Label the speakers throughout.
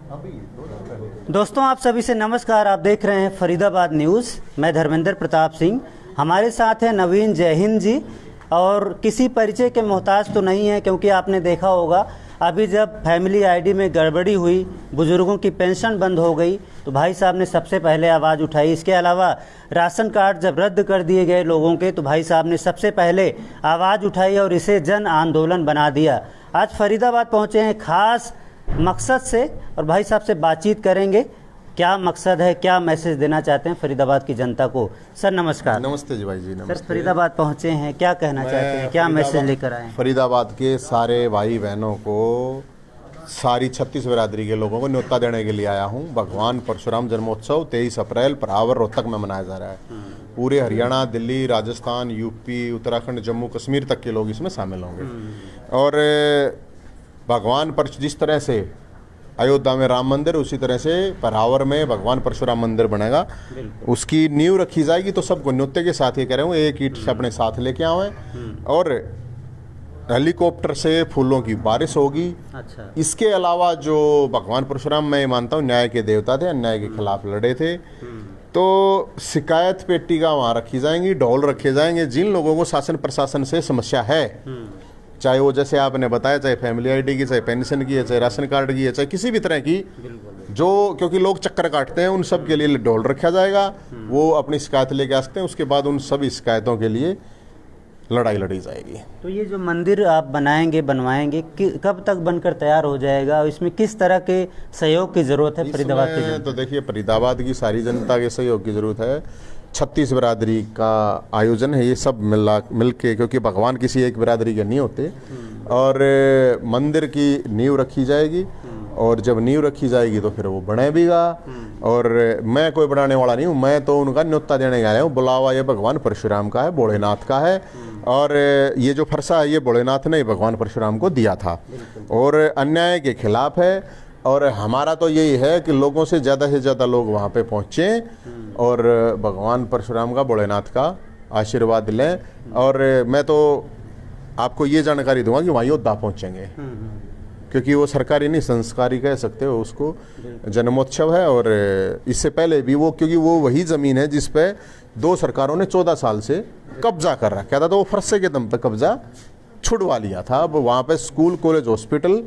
Speaker 1: दोस्तों आप सभी से नमस्कार। आप देख रहे हैं फरीदाबाद न्यूज़। मैं धर्मेंद्र प्रताप सिंह, हमारे साथ है नवीन। जय हिंद जी। और किसी परिचय के मोहताज तो नहीं है, क्योंकि आपने देखा होगा अभी जब फैमिली आईडी में गड़बड़ी हुई, बुज़ुर्गों की पेंशन बंद हो गई, तो भाई साहब ने सबसे पहले आवाज़ उठाई। इसके अलावा राशन कार्ड जब रद्द कर दिए गए लोगों के, तो भाई साहब ने सबसे पहले आवाज़ उठाई और इसे जन आंदोलन बना दिया। आज फरीदाबाद पहुँचे हैं खास मकसद से, और भाई साहब से बातचीत करेंगे। क्या मकसद है, क्या मैसेज देना चाहते हैं फरीदाबाद की जनता को? सर नमस्कार।
Speaker 2: नमस्ते जी भाई जी, नमस्ते।
Speaker 1: सर फरीदाबाद पहुंचे हैं, क्या कहना चाहते हैं, क्या मैसेज लेकर आए हैं?
Speaker 2: फरीदाबाद के सारे भाई बहनों को, सारी 36 बिरादरी के लोगों को न्योता देने के लिए आया हूं। भगवान परशुराम जन्मोत्सव 23 अप्रैल परावर रोहतक में मनाया जा रहा है। पूरे हरियाणा, दिल्ली, राजस्थान, यूपी, उत्तराखंड, जम्मू कश्मीर तक के लोग इसमें शामिल होंगे। और भगवान जिस तरह से अयोध्या में राम मंदिर, उसी तरह से परावर में भगवान परशुराम मंदिर बनेगा। उसकी नींव रखी जाएगी। तो सबको न्योते के साथ ये कह रहे हूँ, एक ईंट से अपने साथ लेके आवे और हेलीकॉप्टर से फूलों की बारिश होगी।
Speaker 1: अच्छा।
Speaker 2: इसके अलावा जो भगवान परशुराम, मैं मानता हूँ न्याय के देवता थे, अन्याय के खिलाफ लड़े थे। तो शिकायत पेटी का वहाँ रखी जाएंगी, ढोल रखे जाएंगे। जिन लोगों को शासन प्रशासन से समस्या है, चाहे वो जैसे आपने बताया, चाहे फैमिली आईडी की, चाहे पेंशन की है, चाहे राशन कार्ड की है, चाहे किसी भी तरह की, जो क्योंकि लोग चक्कर काटते हैं, उन सब के लिए ढोल रखा जाएगा। वो अपनी शिकायत लेके आ सकते हैं। उसके बाद उन सभी शिकायतों के लिए लड़ाई लड़ी जाएगी।
Speaker 1: तो ये जो मंदिर आप बनाएंगे, बनवाएंगे, कब तक बनकर तैयार हो जाएगा? और इसमें किस तरह के सहयोग की जरूरत है फरीदाबाद की जनता?
Speaker 2: तो देखिए, फरीदाबाद की सारी जनता के सहयोग की जरूरत है। 36 बिरादरी का आयोजन है ये, सब मिल के, क्योंकि भगवान किसी एक बिरादरी के नहीं होते। और मंदिर की नींव रखी जाएगी, और जब नींव रखी जाएगी तो फिर वो बनेगा। और मैं कोई बनाने वाला नहीं हूँ, मैं तो उनका न्योता देने आया हूँ। बुलावा ये भगवान परशुराम का है, भोलेनाथ का है। और ये जो फरसा है, ये भोलेनाथ ने भगवान परशुराम को दिया था और अन्याय के खिलाफ है। और हमारा तो यही है कि लोगों से ज़्यादा लोग वहाँ पे पहुँचें और भगवान परशुराम का, भोलेनाथ का आशीर्वाद लें। और मैं तो आपको ये जानकारी दूंगा कि वहाँ योद्धा पहुँचेंगे, क्योंकि वो सरकारी नहीं, संस्कारी कह सकते हो उसको। जन्मोत्सव है। और इससे पहले भी वो, क्योंकि वो वही ज़मीन है जिस पे 2 सरकारों ने 14 साल से कब्जा कर रखा था, तो वो फरसे के दम पे कब्जा छुड़वा लिया था। अब वहाँ पे स्कूल, कॉलेज, हॉस्पिटल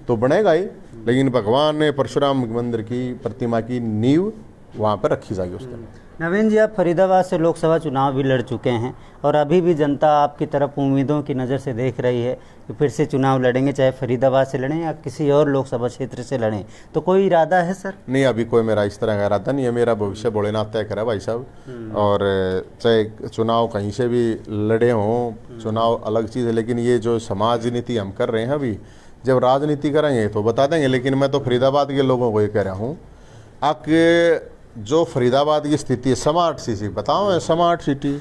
Speaker 2: तो बनेगा ही, लेकिन भगवान परशुराम मंदिर की प्रतिमा की नींव वहाँ पर रखी जाएगी उस दिन।
Speaker 1: नवीन जी, आप फरीदाबाद से लोकसभा चुनाव भी लड़ चुके हैं, और अभी भी जनता आपकी तरफ उम्मीदों की नज़र से देख रही है कि फिर से चुनाव लड़ेंगे, चाहे फरीदाबाद से लड़ें या किसी और लोकसभा क्षेत्र से लड़ें। तो कोई इरादा है सर?
Speaker 2: नहीं, अभी कोई मेरा इस तरह का इरादा नहीं है। मेरा भविष्य भोलेनाथ तय करा भाई साहब। और चाहे चुनाव कहीं से भी लड़े हों, चुनाव अलग चीज़ है, लेकिन ये जो समाज नीति हम कर रहे हैं, अभी जब राजनीति करेंगे तो बता देंगे। लेकिन मैं तो फरीदाबाद के लोगों को ये कह रहा हूँ, आप जो फरीदाबाद की स्थिति है, स्मार्ट सिटी बताओ, स्मार्ट सिटी,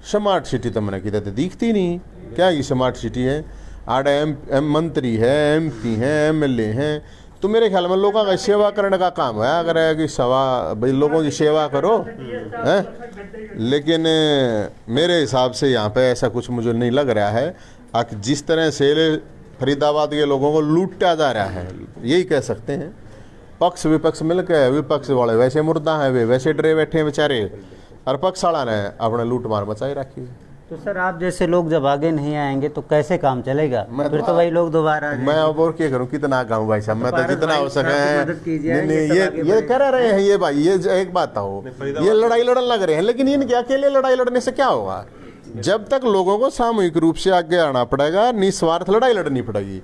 Speaker 2: स्मार्ट सिटी तो मैंने कहते दिखती नहीं। क्या ये स्मार्ट सिटी है? आड़े एम मंत्री है, MP हैं, MLA हैं। तो मेरे ख्याल में लोगों का सेवा करने का काम है। अगर है कि भाई लोगों की सेवा करो, है। लेकिन मेरे हिसाब से यहाँ पे ऐसा कुछ मुझे नहीं लग रहा है। जिस तरह से फरीदाबाद के लोगों को लूटा जा रहा है, यही कह सकते हैं। पक्ष विपक्ष मिलकर, विपक्ष वाले वैसे मुर्दा है, वे वैसे डरे बैठे हैं बेचारे, और पक्ष वाला ने अपने लूट मार मचाई रखी है।
Speaker 1: तो सर आप जैसे लोग जब आगे नहीं आएंगे तो कैसे काम चलेगा? फिर तो वही लोग दोबारा।
Speaker 2: मैं अब और क्या करूं, कितना कहूं भाई साहब, मैं तो जितना हो सके। ये कर रहे हैं ये भाई, ये एक बात हो, ये लड़ाई लड़न लग रहे हैं, लेकिन इनके अकेले लड़ाई लड़ने से क्या होगा? जब तक लोगों को सामूहिक रूप से आगे आना पड़ेगा, निस्वार्थ लड़ाई लड़नी पड़ेगी।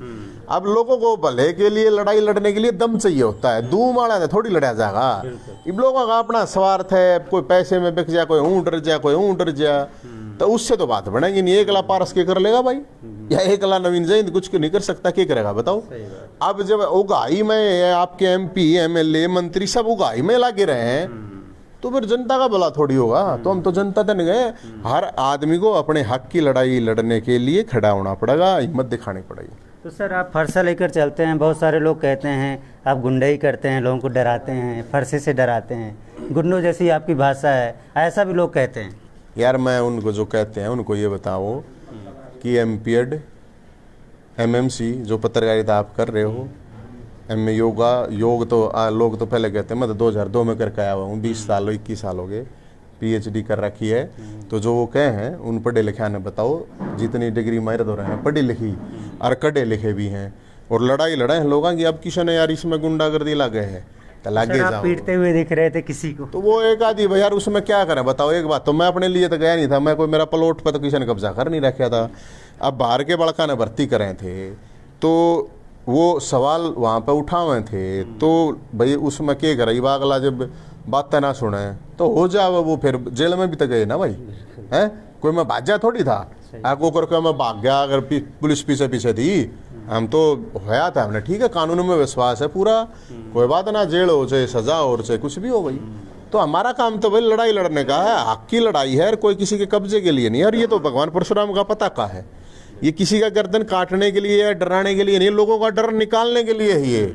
Speaker 2: अब लोगों को भले के लिए, लड़ाई लड़ने के लिए दम चाहिए होता है, दूम वाला ने थोड़ी लड़ा जाएगा। इन लोगों का अपना स्वार्थ है, कोई पैसे में बिक जाए, कोई ऊँट डर जाए, कोई ऊँट डर जाए, तो उससे तो बात बनेगी नहीं। एकला पारस के कर लेगा भाई, या एकला नवीन जैन कुछ नहीं कर सकता, क्या करेगा बताओ? अब जब उगाई में आपके MP, MLA, मंत्री सब उगाई में लगे रहे हैं, तो फिर जनता का भला थोड़ी होगा। तो हम तो जनता तक गए। हर आदमी को अपने हक की लड़ाई लड़ने के लिए खड़ा होना पड़ेगा, हिम्मत दिखानी पड़ेगी।
Speaker 1: तो सर आप फरसा लेकर चलते हैं, बहुत सारे लोग कहते हैं आप गुंडाई करते हैं, लोगों को डराते हैं, फरसे से डराते हैं, गुंडों जैसी आपकी भाषा है, ऐसा भी लोग कहते हैं।
Speaker 2: यार मैं उनको जो कहते हैं उनको ये बताओ कि MPED, MMC जो पत्रकारिता आप कर रहे हो, एम योग तो लोग तो पहले कहते हैं, मैं तो 2002 में करके आया हुआ हूँ, 20 साल 21 साल हो गए, PhD कर रखी है। तो जो वो कहे हैं उन पढ़े लिखे ने बताओ, जितनी डिग्री माहिर हो रहे हैं पढ़ी लिखी और कड़े लिखे भी हैं, और लड़ाई लड़े हैं लोगों की। अब किसी ने यार इसमें गुंडागर्दी लगे है तो लागे जाओ,
Speaker 1: पीटते हुए दिख रहे थे किसी को,
Speaker 2: तो वो एक आदि भाई यार उसमें क्या करें बताओ। एक बात तो मैं अपने लिए तो गया नहीं था, मैं कोई मेरा प्लॉट पर तो किसी ने कब्जा कर नहीं रखा था। अब बाहर के बड़का ने भर्ती करे थे तो वो सवाल वहाँ पे उठावे थे, तो भाई उसमें क्या करे, अगला जब बातें ना सुने तो हो जाए वो फिर जेल में भी तो गए ना भाई, हैं कोई मैं भाजा थोड़ी था आको करके मैं भाग गया अगर पुलिस पीछे पीछे थी। हम तो होया था हमने, ठीक है कानून में विश्वास है पूरा, कोई बात ना, जेल हो चाहे सजा हो चाहे कुछ भी हो भाई। तो हमारा काम तो भाई लड़ाई लड़ने का है, हक की लड़ाई है, कोई किसी के कब्जे के लिए नहीं है। और ये तो भगवान परशुराम का पता का है, ये किसी का गर्दन काटने के लिए या डराने के लिए नहीं, लोगों का डर निकालने के लिए ही है।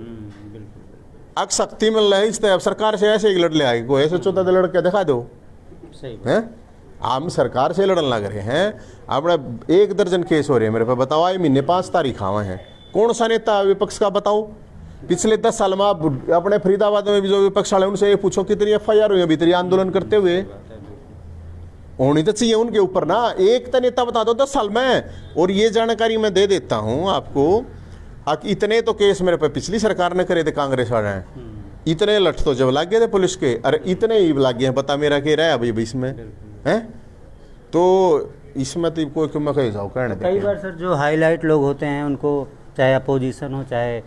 Speaker 2: अग शक्ति मिल रहा है इस तरह सरकार से ऐसे ही लड़ ले आएगी, कोई ऐसे चौथा लड़के दिखा दो है। हम सरकार से लड़न लग रहे हैं, अपना 1 दर्जन केस हो रहे हैं मेरे पे, बताओ आए महीने 5 तारीख आवे हैं, कौन सा नेता विपक्ष का बताओ। पिछले 10 साल में आप अपने फरीदाबाद में भी जो विपक्ष वाले उनसे ये पूछो कितनी FIR हुई भीतरी आंदोलन करते हुए, होनी तो चाहिए उनके ऊपर ना। एक तो नेता बता दो 10 साल में। और ये जानकारी मैं दे देता हूं आपको, इतने तो केस मेरे पे पिछली सरकार ने करे थे कांग्रेस वाले, इतने लठ तो जब लग गए थे पुलिस के, अरे इतने ही लग गए, बता मेरा के रहा अभी इसमें है। तो इसमें तो कोई मैं कहीं जाऊँ कहने
Speaker 1: कई बार सर जो हाईलाइट लोग होते हैं उनको, चाहे अपोजिशन हो चाहे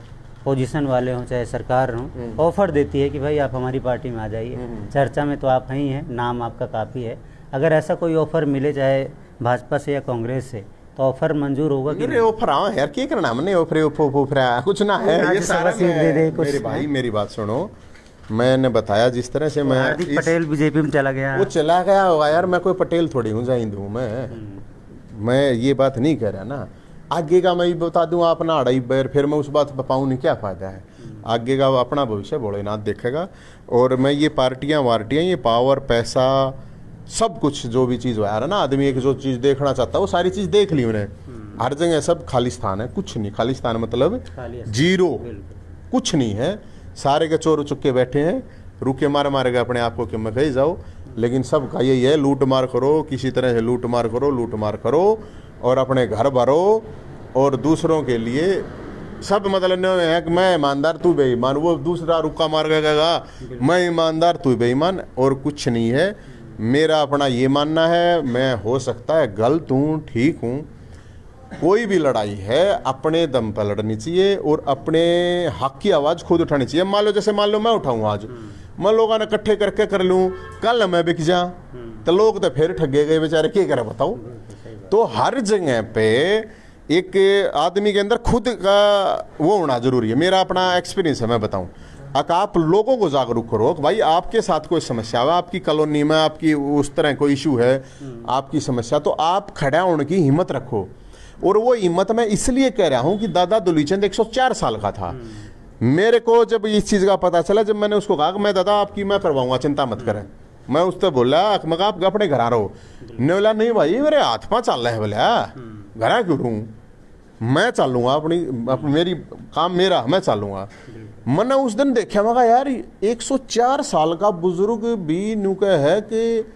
Speaker 1: पोजीशन वाले हों चाहे सरकार हो, ऑफर देती है कि भाई आप हमारी पार्टी में आ जाइए, चर्चा में तो आप हैं ही हैं, नाम आपका काफ़ी है। अगर ऐसा कोई ऑफर मिले चाहे भाजपा से या कांग्रेस से, तो ऑफर मंजूर होगा कि नहीं?
Speaker 2: ऑफर आओ यार, क्या करना हमने ऑफर कुछ ना है, ये सारा दे दे कुछ। मेरे भाई मेरी बात सुनो, मैंने बताया जिस तरह से मैं
Speaker 1: हार्दिक पटेल बीजेपी में चला गया,
Speaker 2: वो चला गया होगा यार, मैं कोई पटेल थोड़ी हूँ जा हिंदू मैं ये बात नहीं कह रहा ना। आगे का मैं बता दूं आप ना अड़ाई बैर, फिर मैं उस बात पर पाऊँ नहीं, क्या फायदा है। आगे का अपना भविष्य भोलेनाथ देखेगा। और मैं ये पार्टियां वार्टियां, ये पावर पैसा सब कुछ जो भी चीज़ है ना, आदमी एक जो चीज़ देखना चाहता है वो सारी चीज़ देख ली उन्हें। हर जगह सब खालिस्तान है, कुछ नहीं। खालिस्तान मतलब जीरो, कुछ नहीं है। सारे के चोर चुक्के बैठे हैं, रुके मार मारेगा अपने आप को कि मैं कहीं जाओ, लेकिन सब का यही है, लूट मार करो, किसी तरह से लूट मार करो, लूट मार करो और अपने घर भरो और दूसरों के लिए सब मतलब है कि मैं ईमानदार तू बेईमान, वो दूसरा रुका मार के कहेगा मैं ईमानदार तू बेईमान, और कुछ नहीं है। मेरा अपना ये मानना है, मैं हो सकता है गलत हूँ, ठीक हूँ, कोई भी लड़ाई है अपने दम पर लड़नी चाहिए और अपने हक की आवाज़ खुद उठानी चाहिए। मान लो जैसे मान लो मैं उठाऊँ आज, मैं लोगों ने इकट्ठे करके कर लूँ, कल मैं बिक जा तो लोग तो फिर ठगे गए बेचारे, क्या करें बताओ। तो हर जगह पे एक आदमी के अंदर खुद का वो होना जरूरी है। मेरा अपना एक्सपीरियंस है, मैं बताऊं, आप लोगों को जागरूक करो कि भाई आपके साथ कोई समस्या है, आपकी कॉलोनी में आपकी उस तरह कोई इशू है, आपकी समस्या, तो आप खड़ा होने की हिम्मत रखो। और वो हिम्मत मैं इसलिए कह रहा हूं कि दादा दुलीचंद 104 साल का था। मेरे को जब इस चीज़ का पता चला, जब मैंने उसको कहा कि मैं दादा आपकी मैं करवाऊंगा, चिंता मत करें, मैं उससे बोला मैं आप अपने घर आ रहो, ने बोला नहीं भाई मेरे हाथ पाँव चल रहे हैं, बोला घर क्यों रहूँ, मैं चलूँगा अपनी मेरी काम मेरा, मैं चलूँगा। मैंने उस दिन देखा, मैं कहा यार 104 साल का बुजुर्ग भी न्यू कह है कि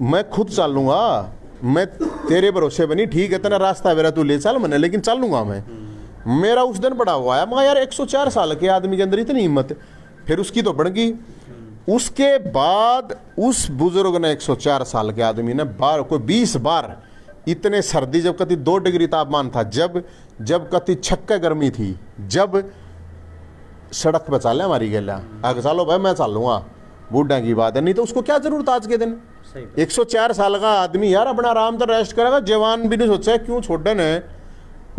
Speaker 2: मैं खुद चलूँगा, मैं तेरे भरोसे बनी, ठीक है तेरा रास्ता मेरा तू ले चल मैंने, लेकिन चलूँगा मैं। मेरा उस दिन बड़ा हुआ है, मैं यार 104 साल के आदमी के अंदर इतनी हिम्मत। फिर उसकी तो बढ़ गई। उसके बाद उस बुजुर्ग ने 104 साल के आदमी ने बार कोई 20 बार इतने सर्दी, जब कति 2 डिग्री तापमान था, जब कति 6 गर्मी थी, जब सड़क पे चाले हमारी गला आगे चलो भाई मैं चलूँगा, बूढ़ा की बात है, नहीं तो उसको क्या जरूरत आज के दिन। 104 साल का आदमी यार अपना आराम तो रेस्ट करेगा, जवान भी नहीं सोचा क्यों छोड़न है।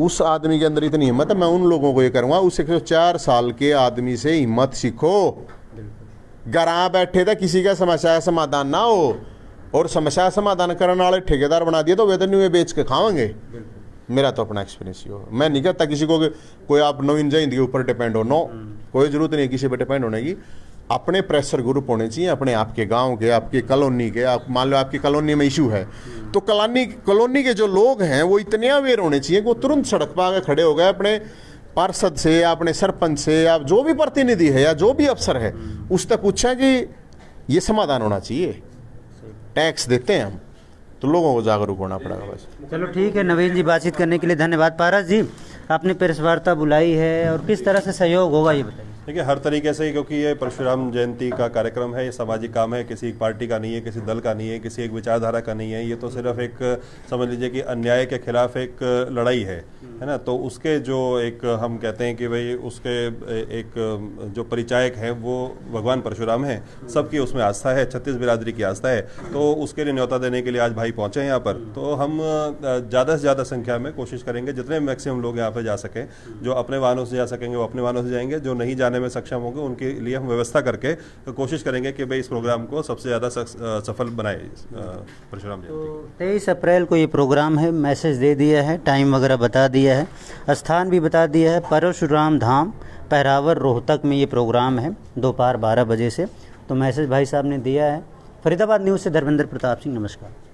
Speaker 2: उस आदमी के अंदर इतनी हिम्मत है। मैं उन लोगों को ये करूँगा, उस 104 साल के आदमी से हिम्मत सीखो। घर बैठे था किसी का समस्या का समाधान ना हो, और समस्या समाधान करने वाले ठेकेदार बना दिए तो वेतन वे बेच के खाएंगे। मेरा तो अपना एक्सपीरियंस ही हो। मैं नहीं कहता किसी को कोई आप नवीन जयंत के ऊपर डिपेंड हो, नो, कोई जरूरत नहीं किसी पर डिपेंड होने की। अपने प्रेशर ग्रुप होने चाहिए, अपने आपके गांव के, आपके कॉलोनी के। आप मान लो आपकी कॉलोनी में इशू है तो कॉलोनी के जो लोग हैं वो इतने अवेयर होने चाहिए कि वो तुरंत सड़क पर आगे खड़े हो गए, अपने पार्षद से या अपने सरपंच से या जो भी प्रतिनिधि है या जो भी अफसर है उससे पूछा कि ये समाधान होना चाहिए। टैक्स देते हैं हम, तो लोगों को जागरूक होना पड़ेगा बस।
Speaker 1: चलो ठीक है नवीन जी, बातचीत करने के लिए धन्यवाद। पारस जी, आपने प्रेस वार्ता बुलाई है और किस तरह से सहयोग होगा ये बताइए।
Speaker 3: देखिए, हर तरीके से, क्योंकि ये परशुराम जयंती का कार्यक्रम है, ये सामाजिक काम है, किसी एक पार्टी का नहीं है, किसी दल का नहीं है, किसी एक विचारधारा का नहीं है। ये तो सिर्फ एक समझ लीजिए कि अन्याय के खिलाफ एक लड़ाई है ना। तो उसके जो एक हम कहते हैं कि भाई उसके एक जो परिचायक हैं वो भगवान परशुराम हैं, सबकी उसमें आस्था है, 36 बिरादरी की आस्था है। तो उसके लिए न्योता देने के लिए आज भाई पहुंचे हैं यहाँ पर। तो हम ज़्यादा से ज़्यादा संख्या में कोशिश करेंगे, जितने मैक्सिमम लोग यहाँ पर जा सकें। जो अपने वाहनों से जा सकेंगे वो अपने वाहनों से जाएंगे, जो नहीं जाने में सक्षम होंगे उनके लिए हम व्यवस्था करके कोशिश करेंगे कि भाई इस प्रोग्राम को सबसे ज़्यादा सफल बनाए परशुराम जयंती।
Speaker 1: तो 23 अप्रैल को ये प्रोग्राम है, मैसेज दे दिया है, टाइम वगैरह बता दिया है, स्थान भी बता दिया है, परशुराम धाम पहरावर रोहतक में ये प्रोग्राम है दोपहर 12 बजे से। तो मैसेज भाई साहब ने दिया है। फरीदाबाद न्यूज़ से धर्मेंद्र प्रताप सिंह, नमस्कार।